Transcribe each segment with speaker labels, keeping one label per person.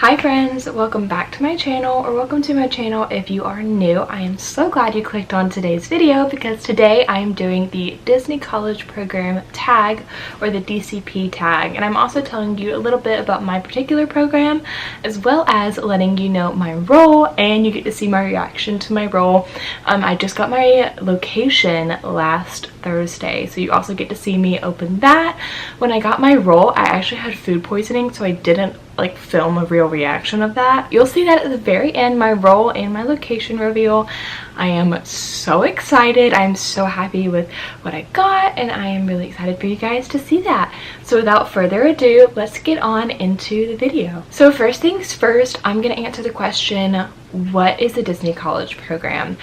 Speaker 1: Hi friends, welcome back to my channel, or welcome to my channel if you are new. I am so glad you clicked on today's video because today I am doing the Disney College Program tag, or the DCP tag, and I'm also telling you a little bit about my particular program as well as letting you know my role, and you get to see my reaction to my role. I just got my location last Thursday, so you also get to see me open that. When I got my role, I actually had food poisoning, so I didn't film a real reaction of that. You'll see that at the very end, my role and my location reveal. I am so excited. I'm so happy with what I got, and I am really excited for you guys to see that. So without further ado, let's get on into the video. So first things first, I'm gonna answer the question, what is the Disney College Program?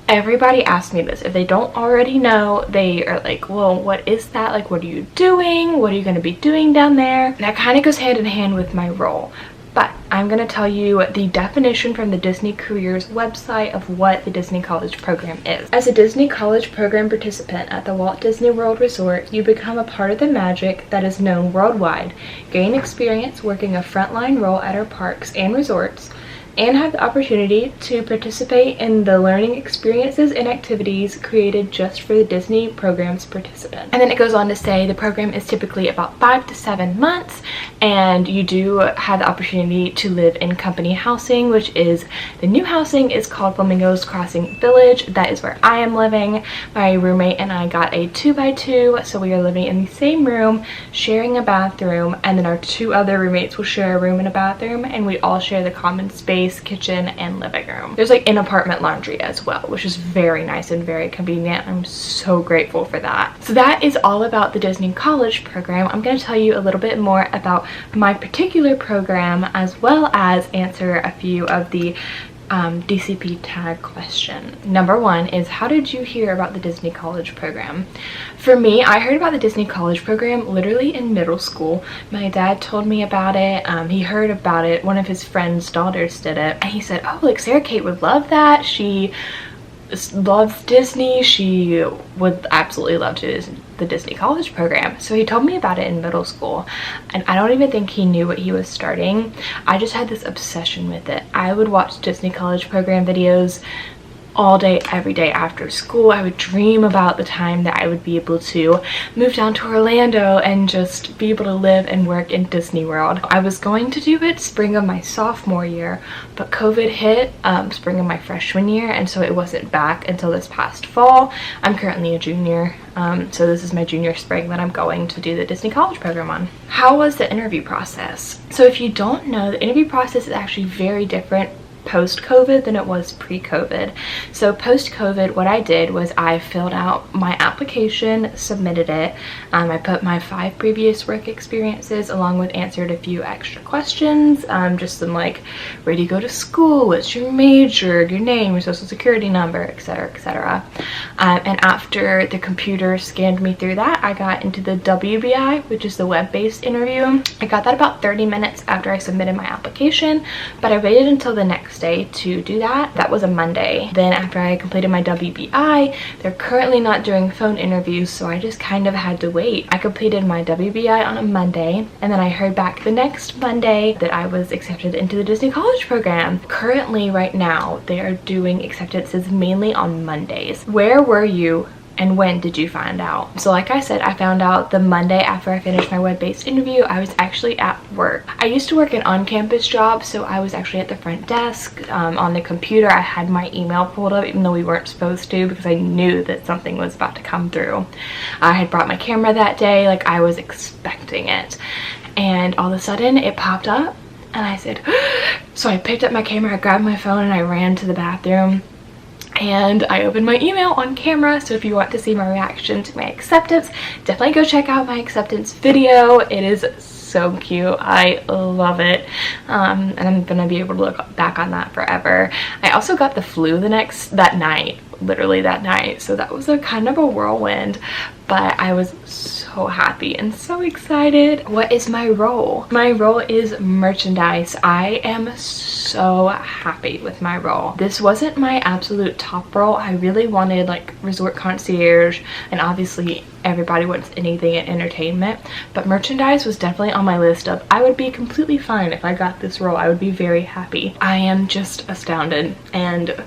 Speaker 1: Everybody asks me this. If they don't already know, they are like, well, what is that? Like, what are you doing? What are you going to be doing down there? And that kind of goes hand in hand with my role. But I'm going to tell you the definition from the Disney Careers website of what the Disney College Program is. As a Disney College Program participant at the Walt Disney World Resort, you become a part of the magic that is known worldwide, gain experience working a frontline role at our parks and resorts, and have the opportunity to participate in the learning experiences and activities created just for the Disney program's participants. And then it goes on to say the program is typically about 5 to 7 months, and you do have the opportunity to live in company housing, which is the new housing is called Flamingos Crossing Village. That is where I am living. My roommate and I got a 2x2, so we are living in the same room, sharing a bathroom, and then our 2 other roommates will share a room and a bathroom, and we all share the common space, kitchen, and living room. There's like an apartment laundry as well, which is very nice and very convenient. I'm so grateful for that. So that is all about the Disney College Program. I'm going to tell you a little bit more about my particular program, as well as answer a few of the DCP tag question. Number 1 is, how did you hear about the Disney College Program? For me, I heard about the Disney College Program literally in middle school. My dad told me about it. He heard about it. One of his friend's daughters did it, and he said, oh, like Sarah Kate would love that. She loves Disney. She would absolutely love the Disney College Program. So he told me about it in middle school, and I don't even think he knew what he was starting. I just had this obsession with it. I would watch Disney College Program videos all day, every day after school. I would dream about the time that I would be able to move down to Orlando and just be able to live and work in Disney World. I was going to do it spring of my sophomore year, but COVID hit spring of my freshman year, and so it wasn't back until this past fall. I'm currently a junior, so this is my junior spring that I'm going to do the Disney College Program on. How was the interview process? So if you don't know, the interview process is actually very different post-COVID than it was pre-COVID. So post-COVID, what I did was I filled out my application, submitted it. I put my 5 previous work experiences along with answered a few extra questions, just some like, where do you go to school, what's your major, your name, your social security number, etc., etc. And after the computer scanned me through that, I got into the WBI, which is the web-based interview. I got that about 30 minutes after I submitted my application, but I waited until the next day to do that. That was a Monday. Then after I completed my WBI, they're currently not doing phone interviews, so I just kind of had to wait. I completed my WBI on a Monday, and then I heard back the next Monday that I was accepted into the Disney College Program. Currently, right now, they are doing acceptances mainly on Mondays. Where were you and when did you find out? So like I said, I found out the Monday after I finished my web-based interview. I was actually at work. I used to work an on-campus job, so I was actually at the front desk. On the computer, I had my email pulled up, even though we weren't supposed to, because I knew that something was about to come through. I had brought my camera that day, like I was expecting it. And all of a sudden, it popped up, and I said, so I picked up my camera, I grabbed my phone, and I ran to the bathroom. And I opened my email on camera, so if you want to see my reaction to my acceptance, definitely go check out my acceptance video. It is so cute. I love it, and I'm gonna be able to look back on that forever. I also got the flu that night. literally that night. So that was a kind of a whirlwind, but I was so happy and so excited. What is my role? My role is merchandise. I am so happy with my role. This wasn't my absolute top role. I really wanted like resort concierge, and obviously everybody wants anything in entertainment, but merchandise was definitely on my list of I would be completely fine if I got this role. I would be very happy. I am just astounded and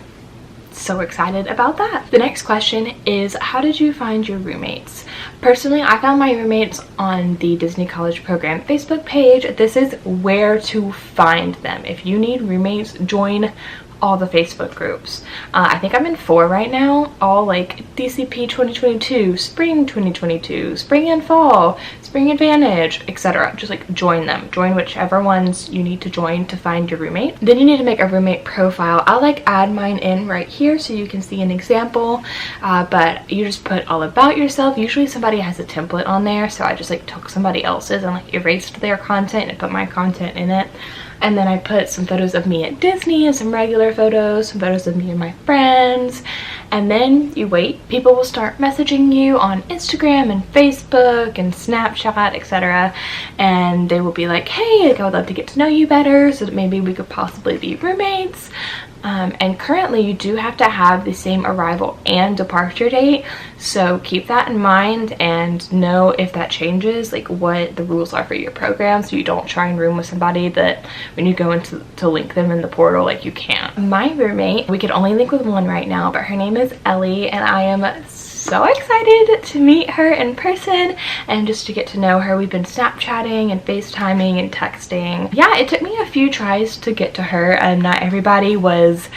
Speaker 1: so excited about that. The next question is, how did you find your roommates? Personally, I found my roommates on the Disney College Program Facebook page. This is where to find them. If you need roommates, join all the Facebook groups. I think I'm in 4 right now, all like DCP 2022, Spring 2022, Spring and Fall, Spring Advantage, etc. Just like join them. Join whichever ones you need to join to find your roommate. Then you need to make a roommate profile. I'll like add mine in right here so you can see an example, but you just put all about yourself. Usually somebody has a template on there, so I just like took somebody else's and like erased their content and put my content in it. And then I put some photos of me at Disney and some regular photos, some photos of me and my friends. And then you wait. People will start messaging you on Instagram and Facebook and Snapchat, etc. And they will be like, hey, like, I would love to get to know you better so that maybe we could possibly be roommates. And currently you do have to have the same arrival and departure date, so keep that in mind and know if that changes, like what the rules are for your program, so you don't try and room with somebody that when you go into to link them in the portal, like you can't. My roommate, we could only link with one right now, but her name is Ellie, and I am so excited to meet her in person and just to get to know her. We've been Snapchatting and FaceTiming and texting. Yeah, it took me a few tries to get to her, and not everybody's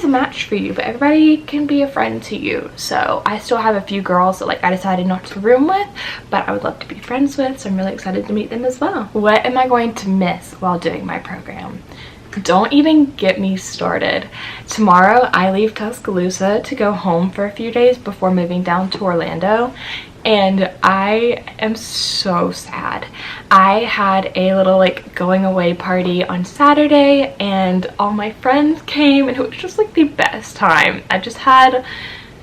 Speaker 1: a match for you, but everybody can be a friend to you. So I still have a few girls that like I decided not to room with, but I would love to be friends with, so I'm really excited to meet them as well. What am I going to miss while doing my program? Don't even get me started. Tomorrow I leave Tuscaloosa to go home for a few days before moving down to Orlando, and I am so sad. I had a little like going away party on Saturday and all my friends came, and it was just like the best time. I just had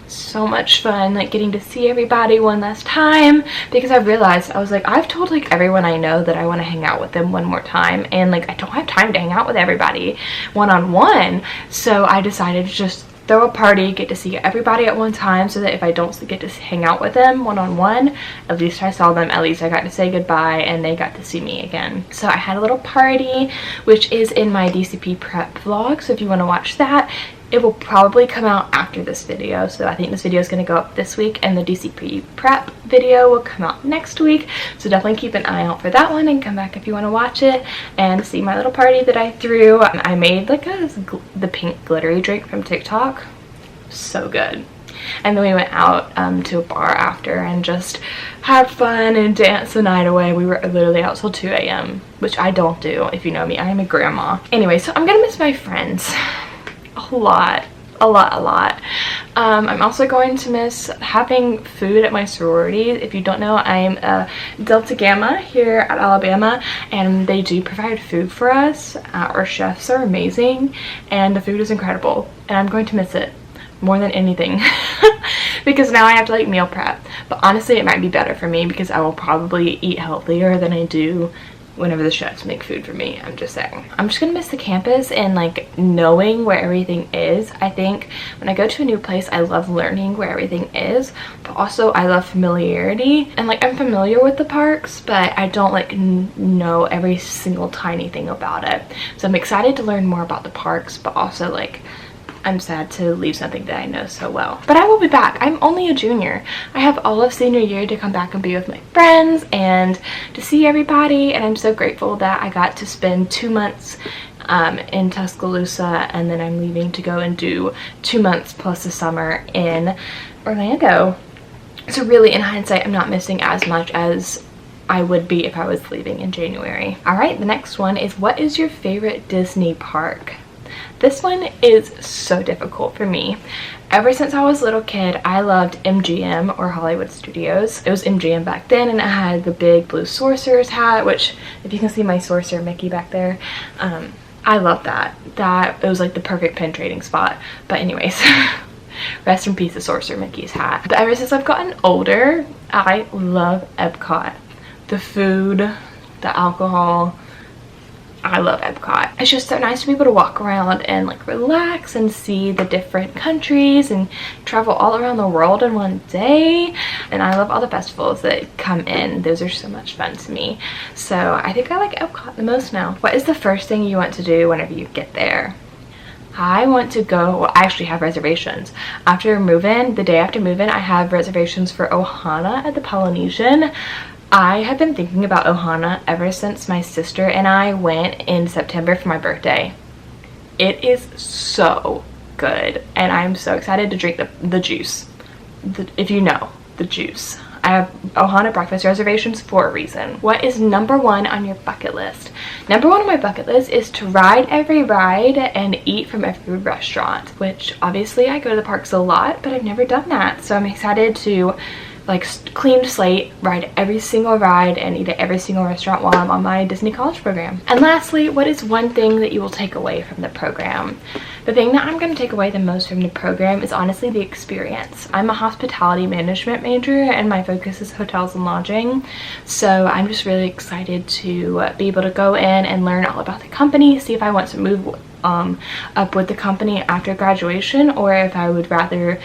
Speaker 1: so much fun like getting to see everybody one last time, because I realized I was like, I've told like everyone I know that I want to hang out with them one more time, and like I don't have time to hang out with everybody one-on-one. So I decided to just throw a party, get to see everybody at one time, so that if I don't get to hang out with them one-on-one, at least I saw them, at least I got to say goodbye and they got to see me again. So I had a little party, which is in my DCP prep vlog, so if you want to watch that, it will probably come out after this video. So I think this video is going to go up this week and the DCP prep video will come out next week. So definitely keep an eye out for that one and come back if you want to watch it and see my little party that I threw. I made like the pink glittery drink from TikTok. So good. And then we went out to a bar after and just had fun and danced the night away. We were literally out till 2 a.m, which I don't do. If you know me, I am a grandma. Anyway, so I'm gonna miss my friends a lot. I'm also going to miss having food at my sorority. If you don't know, I'm a Delta Gamma here at Alabama, and they do provide food for us. Our chefs are amazing and the food is incredible, and I'm going to miss it more than anything because now I have to like meal prep. But honestly, it might be better for me because I will probably eat healthier than I do whenever the chefs make food for me. I'm just saying. I'm just gonna miss the campus and like knowing where everything is. I think when I go to a new place, I love learning where everything is, but also I love familiarity. And like I'm familiar with the parks, but I don't like know every single tiny thing about it. So I'm excited to learn more about the parks, but also like I'm sad to leave something that I know so well. But I will be back. I'm only a junior. I have all of senior year to come back and be with my friends and to see everybody, and I'm so grateful that I got to spend 2 months in Tuscaloosa, and then I'm leaving to go and do 2 months plus a summer in Orlando. So really, in hindsight, I'm not missing as much as I would be if I was leaving in January. Alright, the next one is, what is your favorite Disney park? This one is so difficult for me. Ever since I was a little kid, I loved MGM, or Hollywood Studios. It was MGM back then, and it had the big blue sorcerer's hat, which if you can see my sorcerer Mickey back there, I love that. It was like the perfect pen trading spot. But anyways, Rest in peace, the Sorcerer Mickey's hat. But ever since I've gotten older, I love Epcot. The food, the alcohol, I love Epcot. It's just so nice to be able to walk around and like relax and see the different countries and travel all around the world in one day. And I love all the festivals that come in. Those are so much fun to me. So I think I like Epcot the most now. What is the first thing you want to do whenever you get there? I want to go, well, I actually have reservations. After move-in, the day after move-in, I have reservations for Ohana at the Polynesian. I have been thinking about Ohana ever since my sister and I went in September for my birthday. It is so good, and I'm so excited to drink the juice. If you know, the juice. I have Ohana breakfast reservations for a reason. What is number one on your bucket list? Number one on my bucket list is to ride every ride and eat from every restaurant, which obviously I go to the parks a lot, but I've never done that. So I'm excited to like clean slate, ride every single ride and eat at every single restaurant while I'm on my Disney College program. And lastly, what is one thing that you will take away from the program? The thing that I'm going to take away the most from the program is honestly the experience. I'm a hospitality management major and my focus is hotels and lodging. So I'm just really excited to be able to go in and learn all about the company, see if I want to move up with the company after graduation, or if I would rather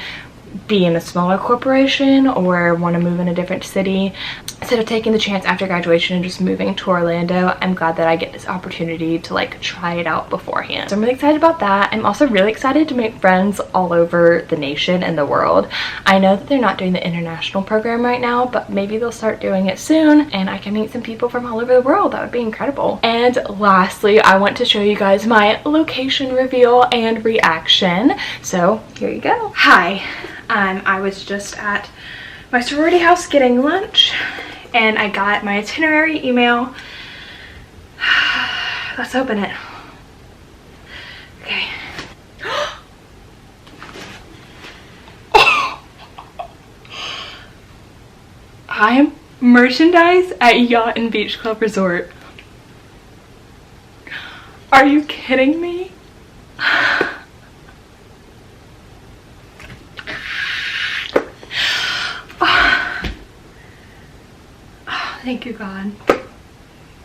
Speaker 1: be in a smaller corporation or want to move in a different city. Instead of taking the chance after graduation and just moving to Orlando, I'm glad that I get this opportunity to like try it out beforehand. So I'm really excited about that. I'm also really excited to make friends all over the nation and the world. I know that they're not doing the international program right now, but maybe they'll start doing it soon and I can meet some people from all over the world. That would be incredible. And lastly, I want to show you guys my location reveal and reaction. So here you go. Hi. I was just at my sorority house getting lunch and I got my itinerary email. Let's open it. Okay. I am merchandise at Yacht and Beach Club Resort. Are you kidding me? Thank you, God.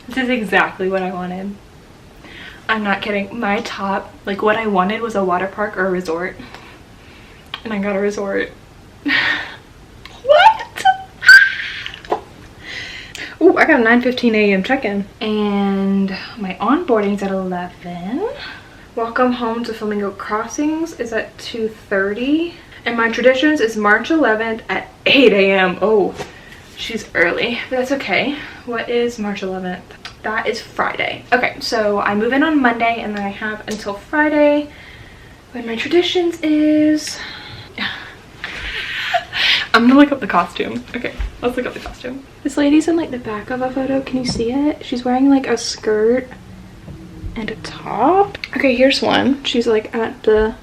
Speaker 1: This is exactly what I wanted. I'm not kidding. My top, like what I wanted was a water park or a resort. And I got a resort. What? Oh, I got a 9:15 a.m. check-in. And my onboarding's at 11. Welcome home to Flamingo Crossings is at 2:30. And my traditions is March 11th at 8 a.m. Oh. She's early, but that's okay. What is March 11th? That is Friday. Okay, so I move in on Monday and then I have until Friday when my traditions is... I'm gonna look up the costume. Okay, let's look up the costume. This lady's in like the back of a photo. Can you see it? She's wearing like a skirt and a top. Okay, here's one. She's like at the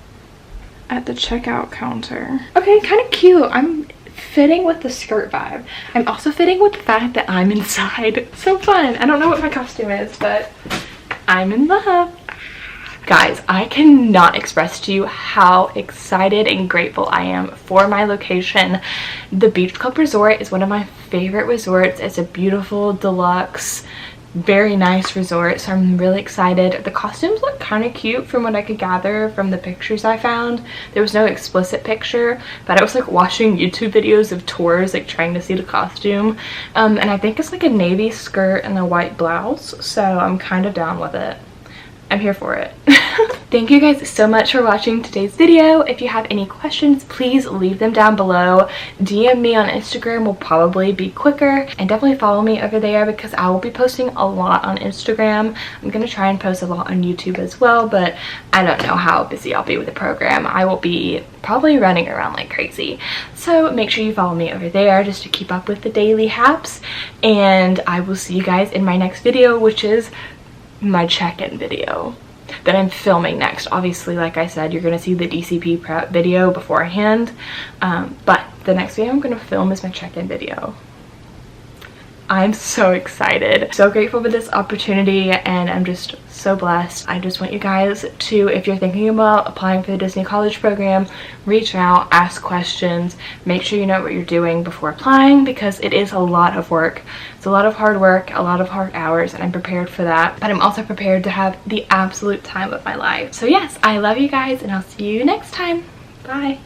Speaker 1: checkout counter. Okay, kind of cute. I'm fitting with the skirt vibe. I'm also fitting with the fact that I'm inside. So fun. I don't know what my costume is, but I'm in love. Guys, I cannot express to you how excited and grateful I am for my location. The Beach Club Resort is one of my favorite resorts. It's a beautiful, deluxe, very nice resort, so I'm really excited. The costumes look kind of cute from what I could gather from the pictures I found. There was no explicit picture, but I was like watching YouTube videos of tours, like trying to see the costume. And I think it's like a navy skirt and a white blouse, so I'm kind of down with it. I'm here for it. Thank you guys so much for watching today's video. If you have any questions, please leave them down below. DM me on Instagram will probably be quicker, and definitely follow me over there because I will be posting a lot on Instagram. I'm gonna try and post a lot on YouTube as well, but I don't know how busy I'll be with the program. I will be probably running around like crazy. So make sure you follow me over there just to keep up with the daily haps, and I will see you guys in my next video, which is my check-in video that I'm filming next. Obviously, like I said, you're gonna see the DCP prep video beforehand, but the next video I'm gonna film is my check-in video. I'm so excited. So grateful for this opportunity, and I'm just so blessed. I just want you guys to, if you're thinking about applying for the Disney College program, reach out, ask questions, make sure you know what you're doing before applying, because it is a lot of work. It's a lot of hard work, a lot of hard hours, and I'm prepared for that. But I'm also prepared to have the absolute time of my life. So yes, I love you guys, and I'll see you next time. Bye.